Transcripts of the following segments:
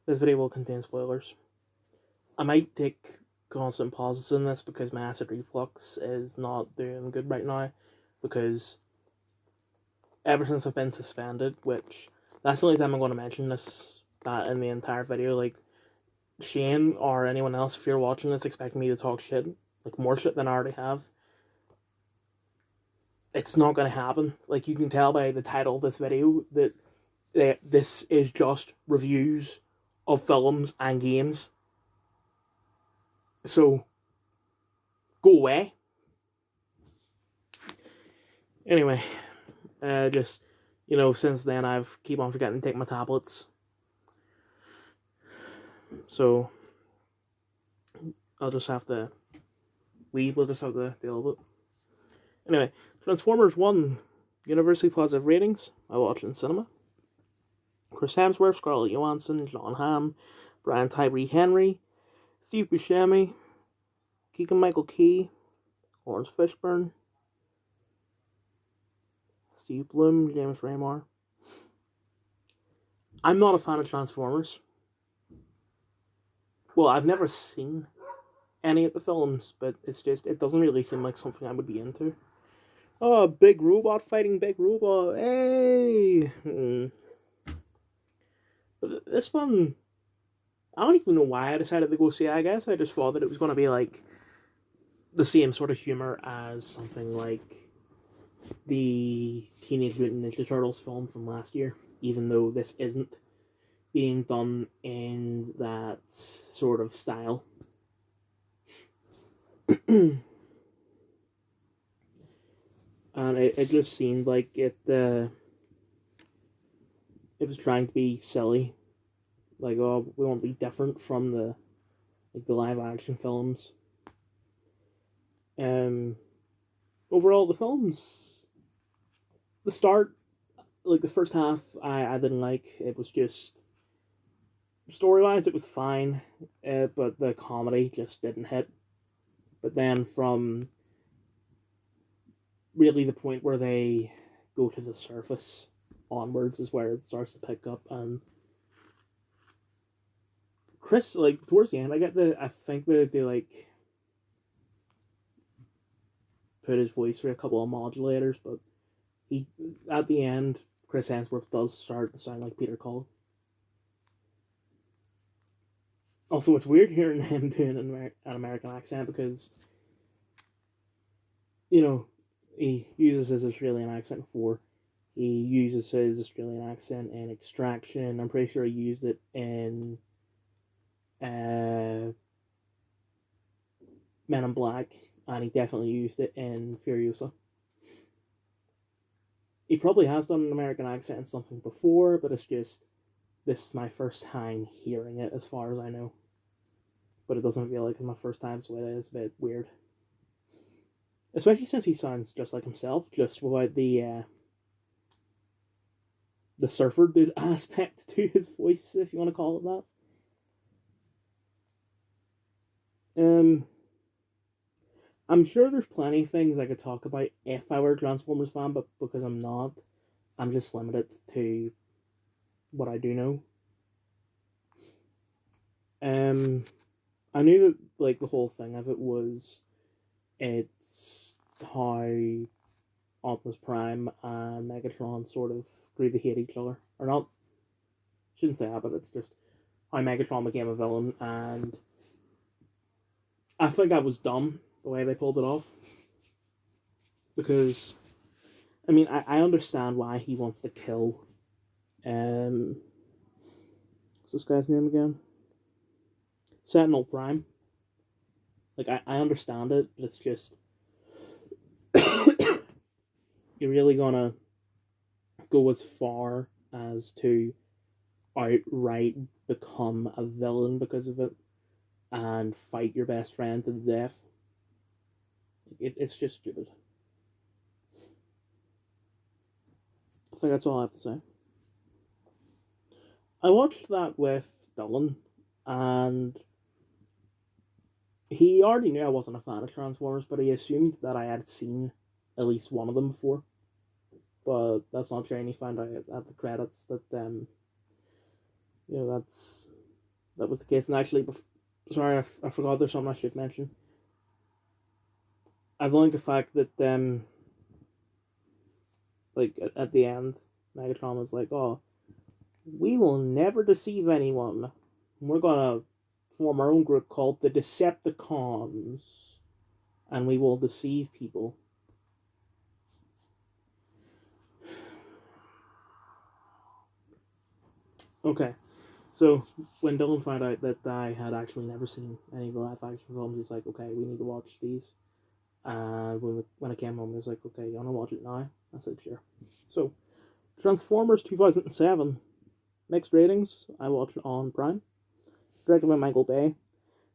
This video will contain spoilers. I might take constant pauses in this because my acid reflux is not doing good right now, because ever since I've been suspended, which that's the only time I'm going to mention this, that in the entire video, like, Shane or anyone else, if you're watching this expecting me to talk shit, like more shit than I already have, it's not going to happen. Like, you can tell by the title of this video that this is just reviews of films and games. So, go away. Anyway, just, since then I've keep on forgetting to take my tablets. So, we'll just have to deal with it. Anyway, Transformers 1, universally positive ratings. I watched it in cinema. Chris Hemsworth, Scarlett Johansson, John Hamm, Brian Tyree Henry, Steve Buscemi, Keegan-Michael Key, Lawrence Fishburne, Steve Bloom, James Remar. I'm not a fan of Transformers. Well, I've never seen any of the films, but it doesn't really seem like something I would be into. Oh, big robot fighting big robot, hey! But this one, I don't even know why I decided to go see it. I guess I just thought that it was going to be like the same sort of humor as something like the Teenage Mutant Ninja Turtles film from last year, even though this isn't being done in that sort of style. And it just seemed like it was trying to be silly. Like, oh, we won't be different from the live action films. Overall, the films, the start, like the first half, I didn't like. It was just, story-wise, it was fine, but the comedy just didn't hit. But then from really the point where they go to the surface onwards is where it starts to pick up. And Chris, like, towards the end, I think that they like put his voice through a couple of modulators, but at the end, Chris Hemsworth does start to sound like Peter Cullen. Also, it's weird hearing him doing an American accent because, he uses his Australian accent before. He uses his Australian accent in Extraction. I'm pretty sure he used it in Men in Black, and he definitely used it in Furiosa. He probably has done an American accent in something before, but this is my first time hearing it, as far as I know. But it doesn't feel like it's my first time, so it is a bit weird. Especially since he sounds just like himself, just without the surfer dude aspect to his voice, if you want to call it that. I'm sure there's plenty of things I could talk about if I were a Transformers fan, but because I'm not, I'm just limited to what I do know. I knew that, like, the whole thing of it was, it's how Optimus Prime and Megatron sort of grew to hate each other. Or not, shouldn't say that, but it's just how Megatron became a villain, and I think that was dumb, the way they pulled it off. Because, I mean, I understand why he wants to kill, what's this guy's name again? Sentinel Prime. Like, I understand it, but it's just, you're really gonna go as far as to outright become a villain because of it and fight your best friend to the death. It's just stupid. I think that's all I have to say. I watched that with Dylan, and he already knew I wasn't a fan of Transformers, but he assumed that I had seen at least one of them before. But that's not true, and he found out at the credits that, that's that was the case. And actually, sorry, I forgot there's something I should mention. I like the fact that like at the end, Megatron was like, "Oh, we will never deceive anyone. We're gonna form our own group called the Decepticons, and we will deceive people." Okay, so when Dylan found out that I had actually never seen any of the live action films, he's like, "Okay, we need to watch these." And when I came home, he was like, "Okay, you wanna watch it now?" I said, "Sure." So, Transformers 2007, mixed ratings. I watched it on Prime. Directed by Michael Bay.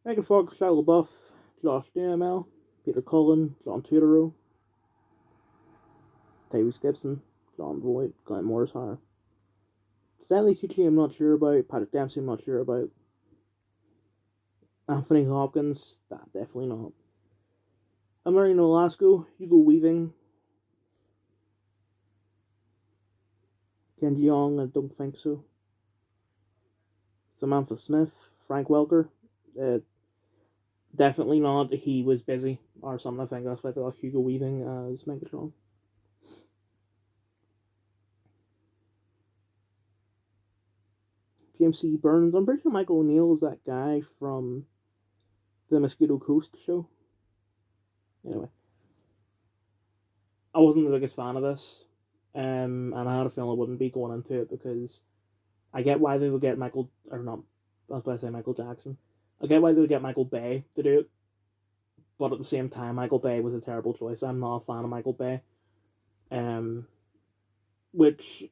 Megan Fox, Shia LaBeouf, Josh Duhamel, Peter Cullen, John Turturro, Tyrese Gibson, John Voight, Glenn Morrison. Stanley Tucci, I'm not sure about. Patrick Dempsey, I'm not sure about. Anthony Hopkins, definitely not. American Nolasco, Hugo Weaving, Ken Jeong, I don't think so. Samantha Smith, Frank Welker, definitely not. He was busy or something. I think that's why they got Hugo Weaving as Megatron. James C. Burns. I'm pretty sure Michael O'Neill is that guy from the Mosquito Coast show. Anyway, I wasn't the biggest fan of this, and I had a feeling I wouldn't be going into it because I get why they would get Michael, or not, I was about to say Michael Jackson. I get why they would get Michael Bay to do it, but at the same time, Michael Bay was a terrible choice. I'm not a fan of Michael Bay, which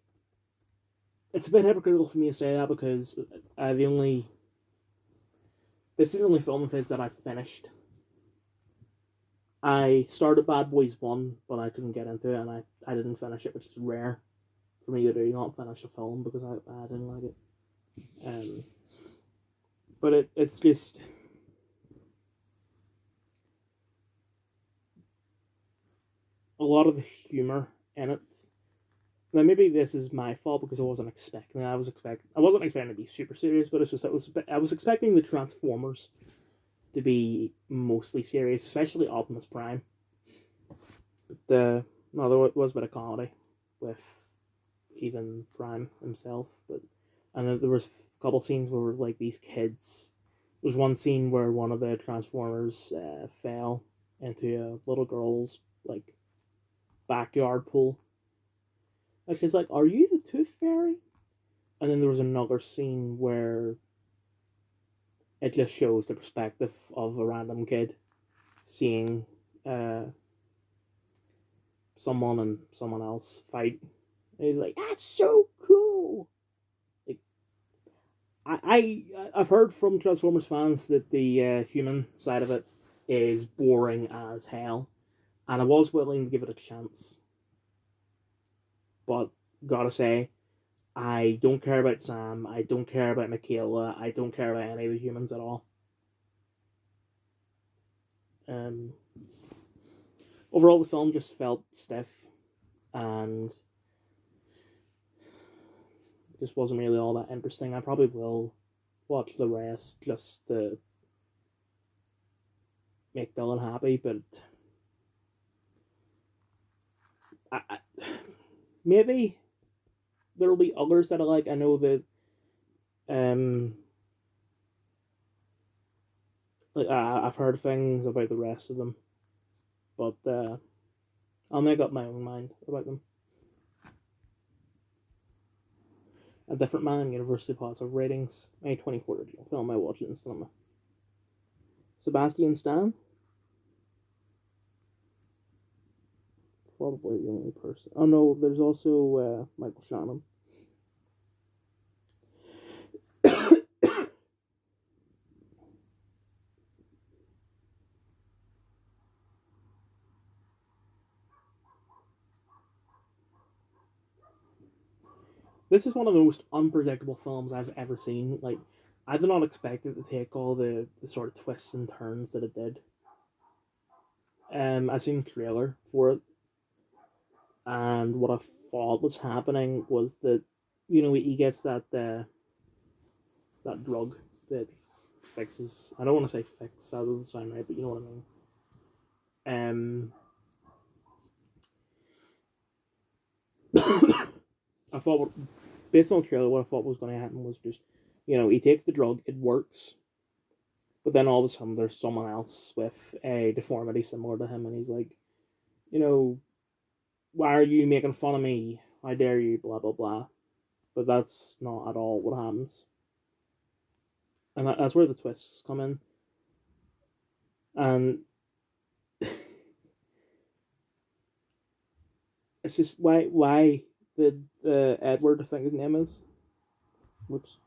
it's a bit hypocritical for me to say that because this is the only film of his that I finished. I started Bad Boys 1, but I couldn't get into it, and I didn't finish it, which is rare for me to do, not finish a film because I didn't like it. But it's just... a lot of the humour in it. Now maybe this is my fault because I wasn't expecting it. I wasn't expecting it to be super serious, but it's just I was expecting the Transformers to be mostly serious, especially Optimus Prime. There was a bit of comedy with even Prime himself, and then there was a couple scenes where like these kids. There was one scene where one of the Transformers fell into a little girl's like backyard pool, and she's like, "Are you the Tooth Fairy?" And then there was another scene where it just shows the perspective of a random kid seeing someone and someone else fight. And he's like, "That's so cool!" Like, I've heard from Transformers fans that the human side of it is boring as hell, and I was willing to give it a chance. But gotta say, I don't care about Sam. I don't care about Michaela. I don't care about any of the humans at all. Um, Overall, the film just felt stiff and just wasn't really all that interesting. I probably will watch the rest just to make Dylan happy, but maybe there will be others that I like. I know that like I've heard things about the rest of them, but I'll make up my own mind about them. A Different Man, Universally Positive Ratings, May 24 original film. I watched it in cinema. Sebastian Stan, probably the only person. Oh no, there's also Michael Shannon. This is one of the most unpredictable films I've ever seen. Like, I did not expect it to take all the sort of twists and turns that it did. I seen the trailer for it, and what I thought was happening was that, he gets that drug that fixes. I don't want to say fix. That doesn't sound right, but you know what I mean. I thought, based on the trailer, what I thought was going to happen was just, he takes the drug, it works, but then all of a sudden there's someone else with a deformity similar to him, and he's like, why are you making fun of me? How dare you? Blah blah blah. But that's not at all what happens, and that's where the twists come in. And it's just why did Edward, I think his name is, whoops,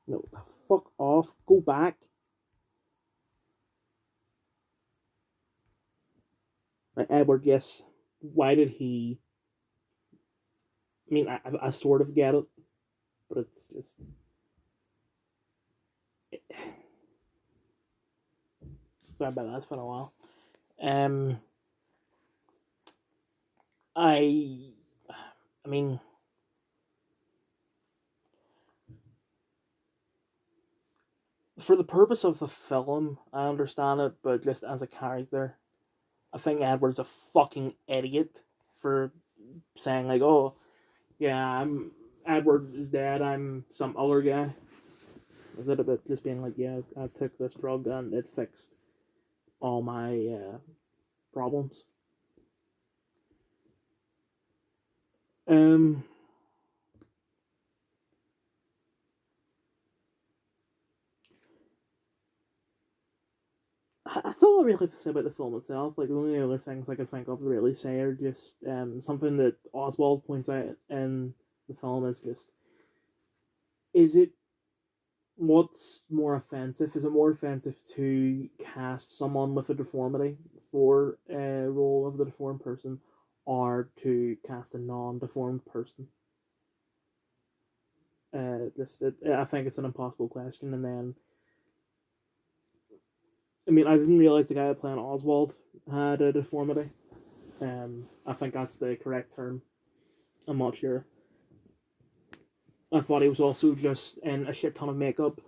no, fuck off, go back. Right, Edward, yes. Why did he? I mean, I sort of get it, but it's just. Sorry about that. It's been a while. I mean, for the purpose of the film, I understand it, but just as a character, I think Edward's a fucking idiot for saying like, "Oh, yeah, I'm Edward is dead. I'm some other guy." Is it a bit just being like, "Yeah, I took this drug and it fixed all my problems." Um, that's all I really have to say about the film itself. Like, the only other things I can think of to really say are just something that Oswald points out in the film is just, is it, what's more offensive? Is it more offensive to cast someone with a deformity for a role of the deformed person, or to cast a non-deformed person? I think it's an impossible question. And then, I mean, I didn't realize the guy playing Oswald had a deformity. I think that's the correct term. I'm not sure. I thought he was also just in a shit ton of makeup.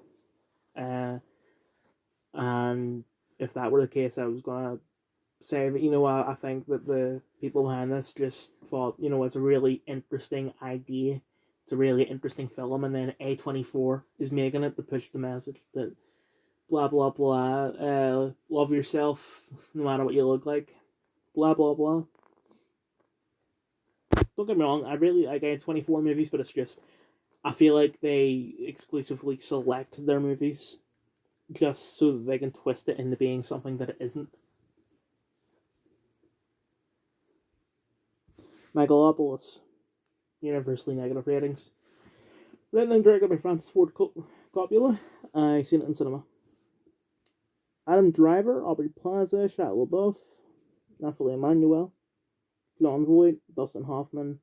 Uh, and if that were the case, I was gonna say that, I think that the people behind this just thought, it's a really interesting idea. It's a really interesting film, and then A24 is making it to push the message that blah blah blah, love yourself no matter what you look like, blah blah blah. Don't get me wrong, I really like A24 movies, but it's just, I feel like they exclusively select their movies just so that they can twist it into being something that it isn't. Megalopolis, universally negative ratings. Written and directed by Francis Ford Coppola. I seen it in cinema. Adam Driver, Aubrey Plaza, Shia LaBeouf, Nathalie Emmanuel, Jon Voight, Dustin Hoffman,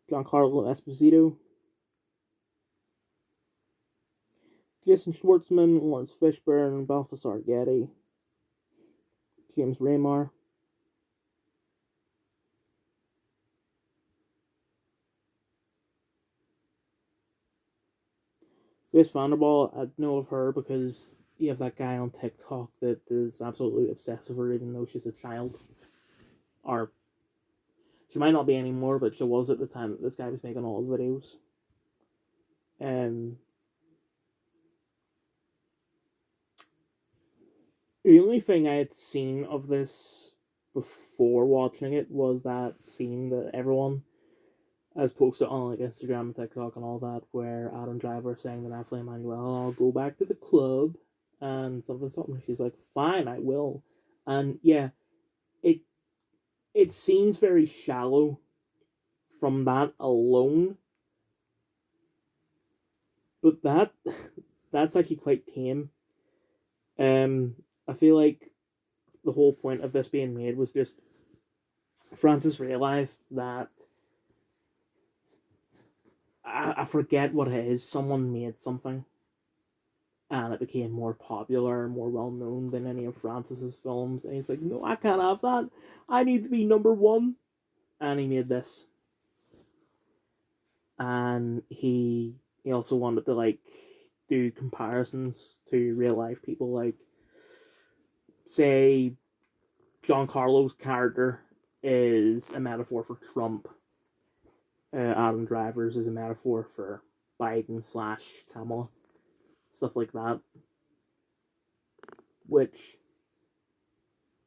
Giancarlo Esposito, Jason Schwartzman, Lawrence Fishburne, Balthazar Getty, James Remar. Grace Vanderbilt, I know of her because you have that guy on TikTok that is absolutely obsessed with her, even though she's a child. Or she might not be anymore, but she was at the time that this guy was making all his videos. The only thing I had seen of this before watching it was that scene that everyone has posted on like Instagram and TikTok and all that, where Adam Driver saying to Nathalie Emmanuel, "I'll go back to the club," and something. She's like, "Fine, I will." And yeah, it it seems very shallow from that alone, but that's actually quite tame. I feel like the whole point of this being made was just Francis realized that, I forget what it is. Someone made something, and it became more popular, more well known than any of Francis's films. And he's like, "No, I can't have that. I need to be number one." And he made this, and he also wanted to like do comparisons to real life people, like, say, Giancarlo's character is a metaphor for Trump. Adam Driver's is a metaphor for Biden slash Kamala. Stuff like that. Which,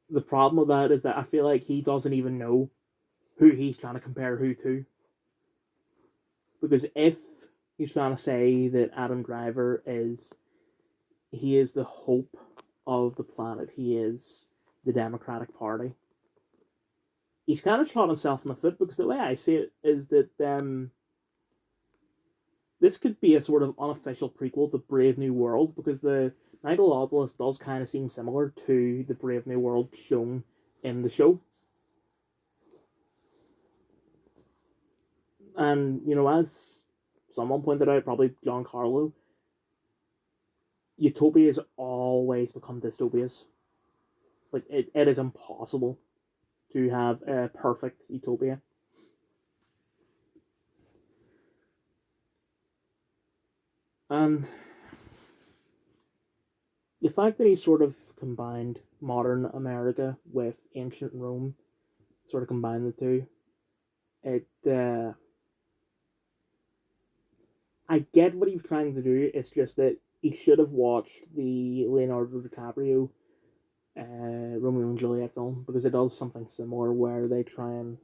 the problem with that is that I feel like he doesn't even know who he's trying to compare who to. Because if he's trying to say that Adam Driver is the hope of the planet, he is the Democratic Party, he's kind of shot himself in the foot, because the way I see it is that this could be a sort of unofficial prequel to Brave New World, because the Megalopolis does kind of seem similar to the Brave New World shown in the show. And, as someone pointed out, probably Giancarlo, utopias always become dystopias. Like, it is impossible to have a perfect utopia. And the fact that he sort of combined modern America with ancient Rome, sort of combined the two, I get what he was trying to do. It's just that he should have watched the Leonardo DiCaprio Romeo and Juliet film, because it does something similar where they try and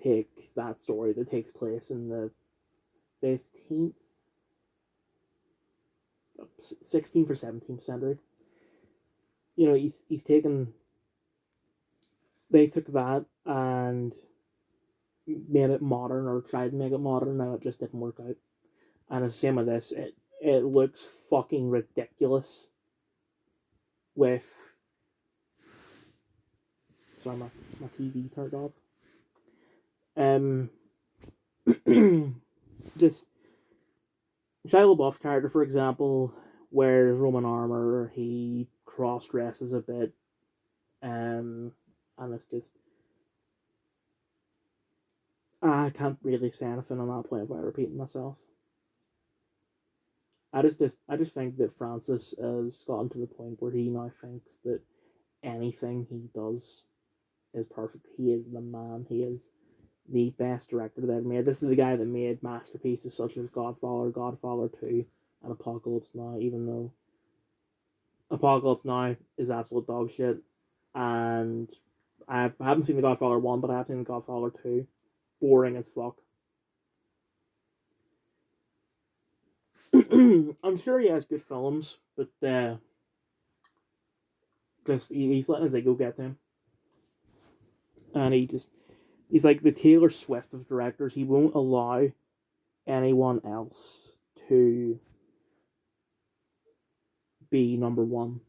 take that story that takes place in the 15th, 16th or 17th century. He's taken. They took that and made it modern, or tried to make it modern, and it just didn't work out. And it's the same with this. It looks fucking ridiculous with. Sorry, my TV turned off. Just Shia LaBeouf's character, for example, wears Roman armor. He cross dresses a bit, and it's just, I can't really say anything on that point without repeating myself. I just think that Francis has gotten to the point where he now thinks that anything he does is perfect. He is the man. He is the best director that ever made. This is the guy that made masterpieces such as Godfather, Godfather 2, and Apocalypse Now, even though Apocalypse Now is absolute dog shit. And I haven't seen The Godfather 1, but I have seen The Godfather 2. Boring as fuck. I'm sure he has good films, but he's letting his ego get to him. And he's like the Taylor Swift of directors. He won't allow anyone else to be number one.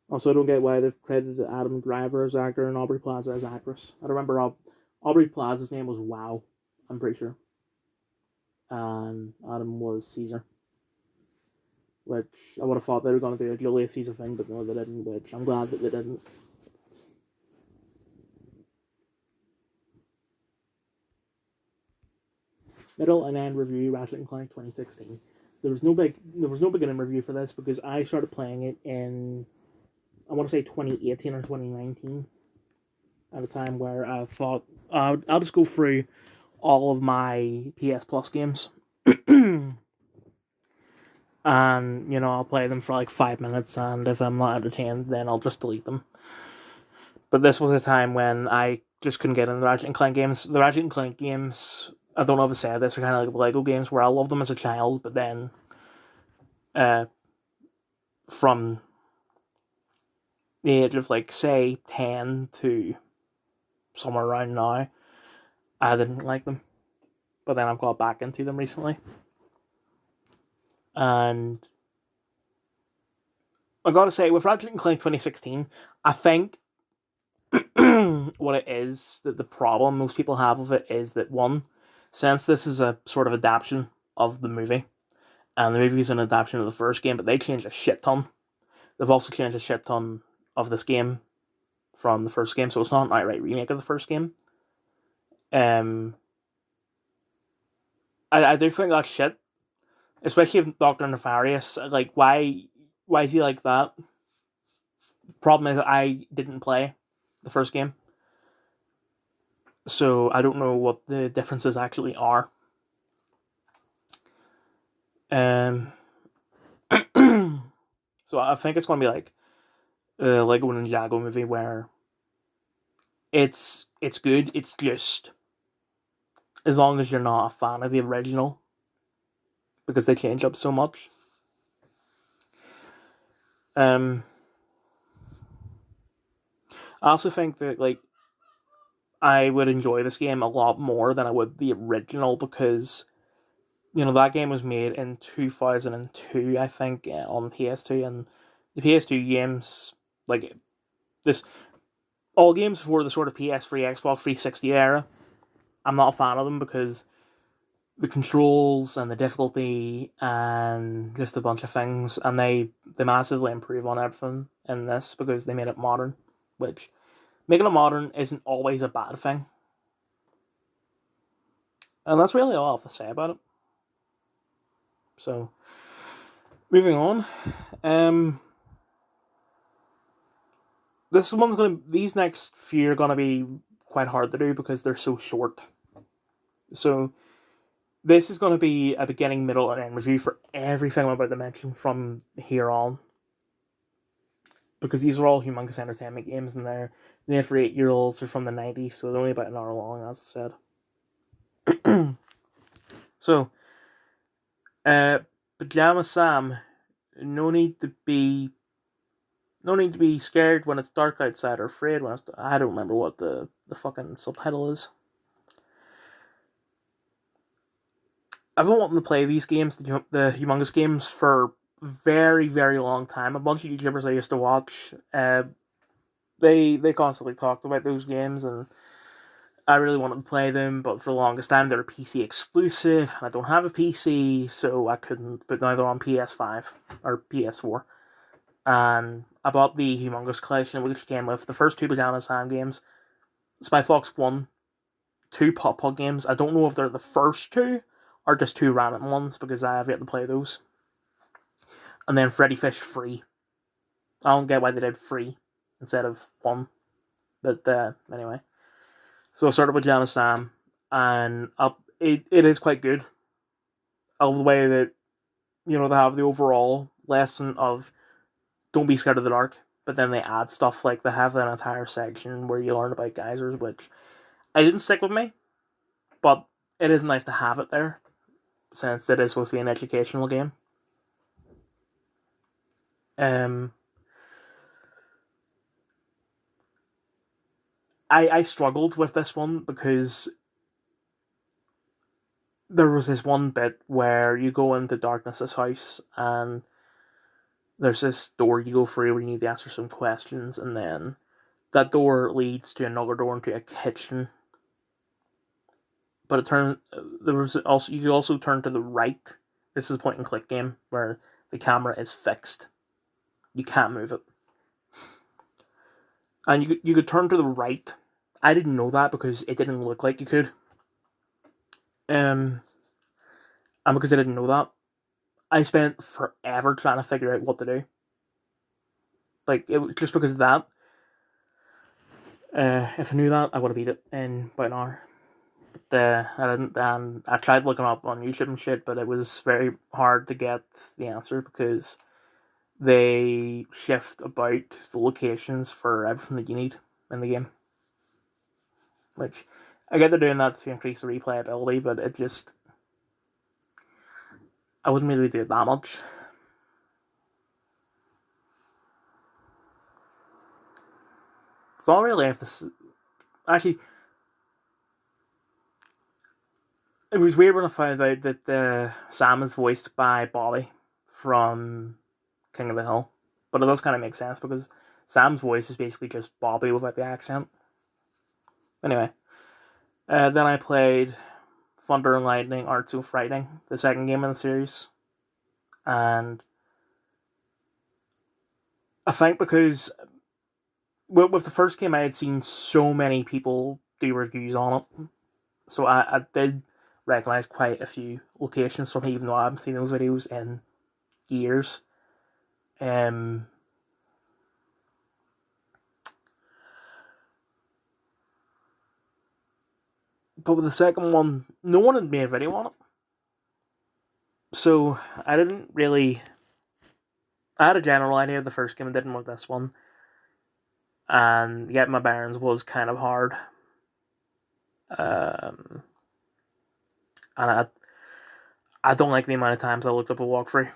Also, I don't get why they've credited Adam Driver as actor and Aubrey Plaza as actress. I remember Aubrey Plaza's name was Wow, I'm pretty sure. And Adam was Caesar. Which I would have thought they were going to do a Julius Caesar thing, but no, they didn't, which I'm glad that they didn't. Middle and end review, Ratchet and Clank 2016. There was no beginning review for this, because I started playing it in, I want to say 2018 or 2019, at a time where I thought I'll just go through all of my PS Plus games. And, I'll play them for like 5 minutes, and if I'm not entertained, then I'll just delete them. But this was a time when I just couldn't get into the Ratchet and Clank games. The Ratchet and Clank games, I don't know if I said this, are kind of like Lego games, where I loved them as a child, but then from the age of, like, say, 10 to somewhere around now, I didn't like them. But then I've got back into them recently. And I gotta say, with Ratchet and Clank 2016, I think what it is, that the problem most people have with it is that, one, since this is a sort of adaptation of the movie, and the movie is an adaptation of the first game, but they changed a shit ton. They've also changed a shit ton of this game from the first game, so it's not an outright remake of the first game. I do think that's shit, Especially if Doctor Nefarious, like why is he like that? Problem is I didn't play the first game, so I don't know what the differences actually are. Um, so I think it's going to be like the Lego Ninjago movie where it's good. It's just as long as you're not a fan of the original, because they change up so much. Um, I also think that like I would enjoy this game a lot more than I would the original because that game was made in 2002, I think, on PS2, and the PS2 games like this all games before the sort of PS3, Xbox 360 era. I'm not a fan of them because the controls and the difficulty and just a bunch of things, and they massively improve on everything in this because they made it modern, which making it modern isn't always a bad thing. And that's really all I have to say about it. So, moving on. These next few are gonna be quite hard to do because they're so short. So, this is gonna be a beginning, middle, and end review for everything I'm about to mention from here on. Because these are all humongous entertainment games, and they're made for 8-year-olds. They're from the 90s, so they're only about an hour long, as I said. So, Pyjama Sam, no need to be scared when it's dark outside, or afraid when it's. I don't remember what the fucking subtitle is. I've been wanting to play these games, the humongous games, for very, very long time. A bunch of YouTubers I used to watch, they constantly talked about those games, and I really wanted to play them, but for the longest time they were PC exclusive, and I don't have a PC, so I couldn't. But now they're on PS5 or PS4, and I bought the Humongous Collection, which came with the first two Pyjama Sam games, Spy Fox 1, 2 Pop Pug games. I don't know if they're the first two or just 2 random ones because I have yet to play those. And then Freddy Fish Free. I don't get why they did free instead of 1, but anyway. So I started with Pyjama Sam, and it is quite good. I love the way that they have the overall lesson of don't be scared of the dark, but then they add stuff like they have an entire section where you learn about geysers, which I didn't stick with me, but it is nice to have it there since it is supposed to be an educational game. I struggled with this one because there was this one bit where you go into Darkness's house and there's this door you go through where you need to answer some questions, and then that door leads to another door into a kitchen. But you could also turn to the right. This is a point and click game where the camera is fixed. You can't move it. And you could turn to the right. I didn't know that because it didn't look like you could. And because I didn't know that, I spent forever trying to figure out what to do. Like, it was just because of that. If I knew that, I would have beat it in about an hour. But I didn't, and I tried looking up on YouTube and shit, but it was very hard to get the answer because they shift about the locations for everything that you need in the game. Which, I get they're doing that to increase the replayability, but it just... I wouldn't really do it that much. So I really have to... Actually, it was weird when I found out that Sam is voiced by Bobby from King of the Hill. But it does kind of make sense because Sam's voice is basically just Bobby without the accent. Anyway, then I played Thunder and Lightning Arts of Frightening, the second game in the series. And I think because with the first game I had seen so many people do reviews on it. So I did recognise quite a few locations from, even though I haven't seen those videos in years. But with the second one, no one had made a video on it. So I didn't really... I had a general idea of the first game, and didn't with this one. And getting my bearings was kind of hard. And I don't like the amount of times I looked up a walkthrough.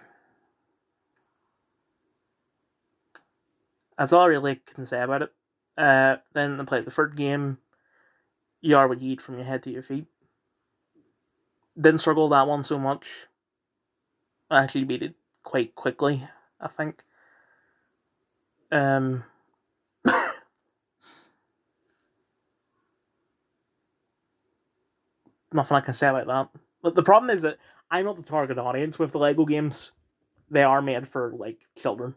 That's all I really can say about it. Then I played the third game. You are what you eat, from your head to your feet. Didn't struggle with that one so much. I actually beat it quite quickly, I think. Nothing I can say about that. But the problem is that I'm not the target audience with the Lego games. They are made for, like, children.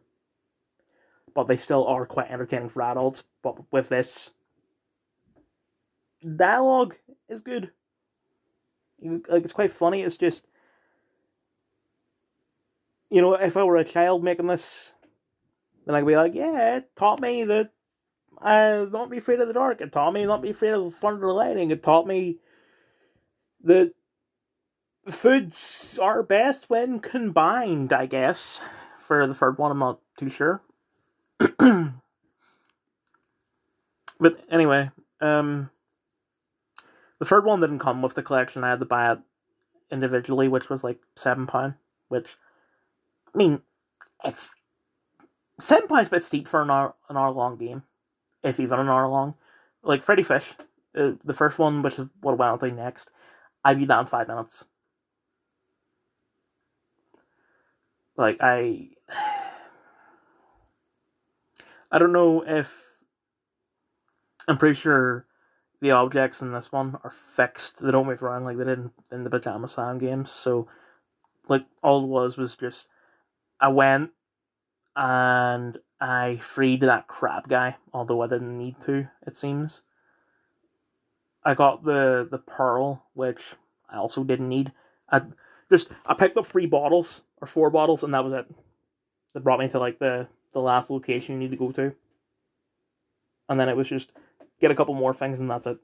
But they still are quite entertaining for adults. But with this, dialogue is good. Like, it's quite funny. It's just, you know, if I were a child making this, then I'd be like, yeah, it taught me that don't be afraid of the dark. It taught me not be afraid of the thunder and lightning. It taught me that foods are best when combined, I guess. For the third one, I'm not too sure. But anyway, the third one didn't come with the collection. I had to buy it individually, which was like £7. Which, I mean, it's £7 a bit steep for an hour long game, if even an hour long. Like Freddy Fish, the first one, which is what I went on to next, I beat that in 5 minutes. Like, I don't know if... I'm pretty sure the objects in this one are fixed. They don't move around like they did in the Pyjama sound games. So, like, all it was just, I went and I freed that crab guy, although I didn't need to, it seems. I got the pearl, which I also didn't need. I picked up 3 bottles, or 4 bottles, and that was it. That brought me to, like, the last location you need to go to. And then it was just get a couple more things, and that's it.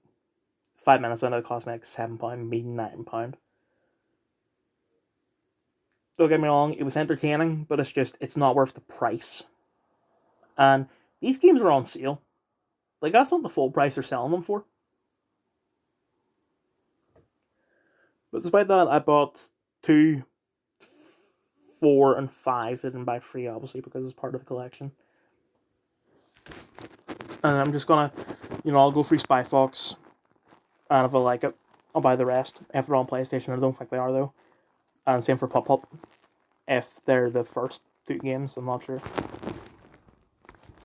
5 minutes, and it cost me like £7, maybe £9. Don't get me wrong, it was entertaining, but it's not worth the price. And these games are on sale. Like, that's not the full price they're selling them for. But despite that, I bought 2, 4, and 5. Didn't buy 3, obviously, because it's part of the collection. And I'm just gonna, I'll go through Spy Fox, and if I like it, I'll buy the rest. If they're on PlayStation, I don't think they are, though. And same for Pop Pop. If they're the first 2 games, I'm not sure.